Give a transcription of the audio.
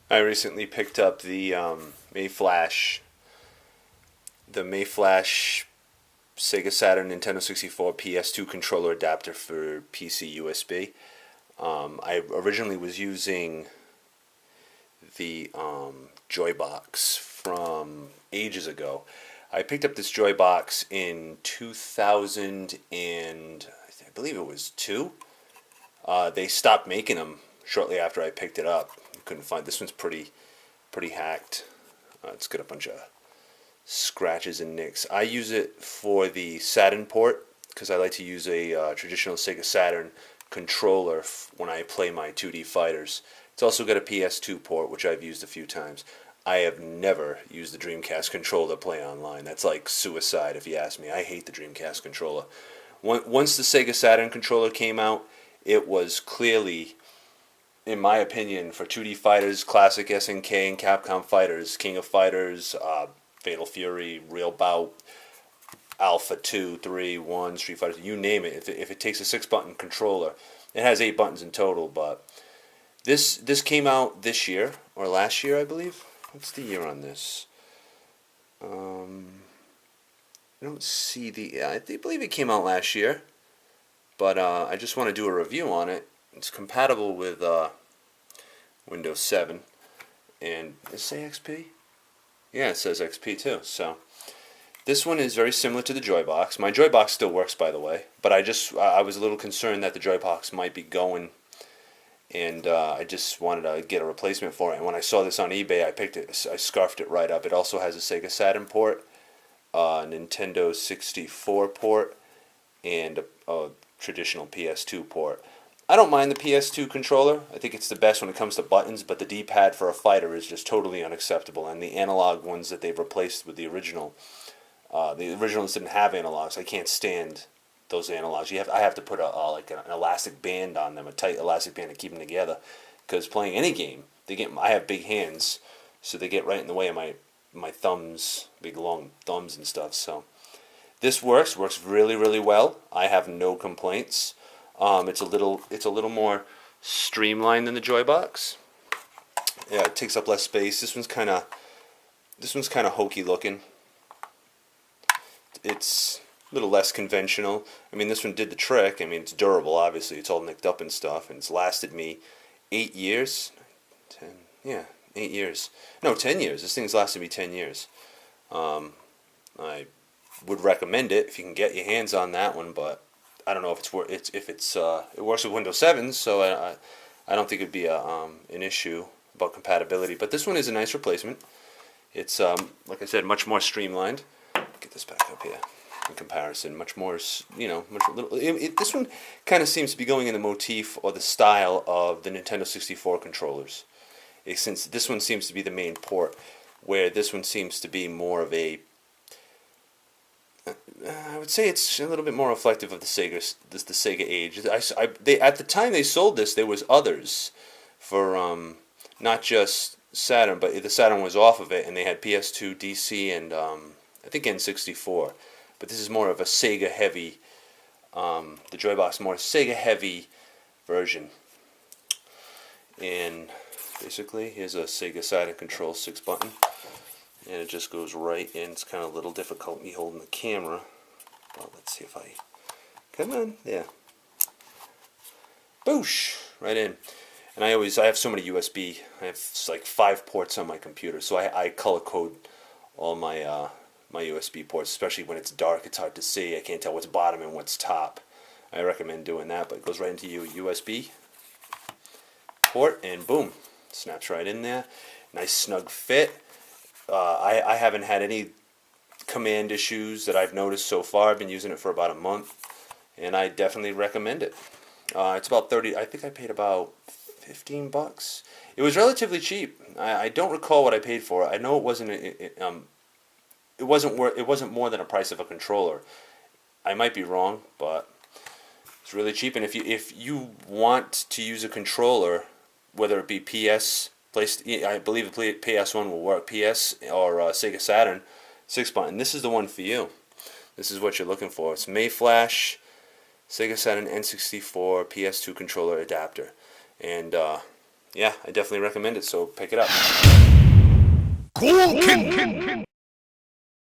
I recently picked up the Mayflash Sega Saturn Nintendo 64 PS2 Controller Adapter for PC USB. I originally was using the Joybox from ages ago. I picked up this Joybox in 2000 and I believe it was two. They stopped making them shortly after I picked it up. Couldn't find this one's pretty hacked. It's got a bunch of scratches and nicks. I use it for the Saturn port because I like to use a traditional Sega Saturn controller when I play my 2D fighters. It's also got a PS2 port, which I've used a few times. I have never used the Dreamcast controller to play online. That's like suicide if you ask me. I hate the Dreamcast controller. Once the Sega Saturn controller came out, it was clearly, in my opinion, for 2D fighters, classic SNK and Capcom fighters, King of Fighters, Fatal Fury, Real Bout, Alpha 2, 3, 1, Street Fighter, you name it. If it takes a 6-button controller, it has 8 buttons in total, but this came out this year, or last year, I believe. What's the year on this? I don't see I believe it came out last year, but I just want to do a review on it. It's compatible with Windows 7, and does it say XP? Yeah, it says XP too. So this one is very similar to the Joybox. My Joybox still works, by the way, but I was a little concerned that the Joybox might be going, and I just wanted to get a replacement for it. And when I saw this on eBay, I picked it. I scarfed it right up. It also has a Sega Saturn port, Nintendo 64 port, and a traditional PS2 port. I don't mind the PS2 controller. I think it's the best when it comes to buttons, but the D-pad for a fighter is just totally unacceptable. And the analog ones that they've replaced with the originals didn't have analogs. I can't stand those analogs. I have to put like an elastic band on them, a tight elastic band to keep them together. Because playing any game, I have big hands, so they get right in the way of my thumbs, big long thumbs and stuff. So this works really, really well. I have no complaints. It's a little more streamlined than the Joybox. Yeah, it takes up less space. This one's kind of hokey looking. It's a little less conventional. I mean, this one did the trick. I mean, it's durable. Obviously, it's all nicked up and stuff, and it's lasted me 8 years. 10, yeah, 8 years. No, 10 years. This thing's lasted me 10 years. I would recommend it if you can get your hands on that one, but I don't know if it works with Windows 7, so I don't think it'd be an issue about compatibility. But this one is a nice replacement. It's like I said, much more streamlined. Get this back up here. In comparison, much more, this one kind of seems to be going in the motif or the style of the Nintendo 64 controllers. Since this one seems to be the main port, where this one seems to be more of a, I would say it's a little bit more reflective of the Sega age. At the time they sold this, there was others for not just Saturn, but the Saturn was off of it, and they had PS2, DC, and I think N64. But this is more of a Sega heavy, the Joybox more Sega heavy version. And basically, here's a Sega Saturn control 6-button. And it just goes right in. It's kind of a little difficult me holding the camera. But let's see if come on, yeah. Boosh! Right in. And I have so many USB. I have like 5 ports on my computer. So I color code all my my USB ports, especially when it's dark. It's hard to see. I can't tell what's bottom and what's top. I recommend doing that, but it goes right into your USB port, and boom, snaps right in there. Nice snug fit. I haven't had any command issues that I've noticed so far. I've been using it for about a month, and I definitely recommend it. It's about 30. I think I paid about $15. It was relatively cheap. I don't recall what I paid for it. I know it wasn't. It wasn't more than the price of a controller. I might be wrong, but it's really cheap. And if you want to use a controller, whether it be I believe the PS1 will work, PS or Sega Saturn 6-button, this is the one for you. This is what you're looking for. It's Mayflash Sega Saturn N64 PS2 Controller Adapter, and yeah, I definitely recommend it. So pick it up.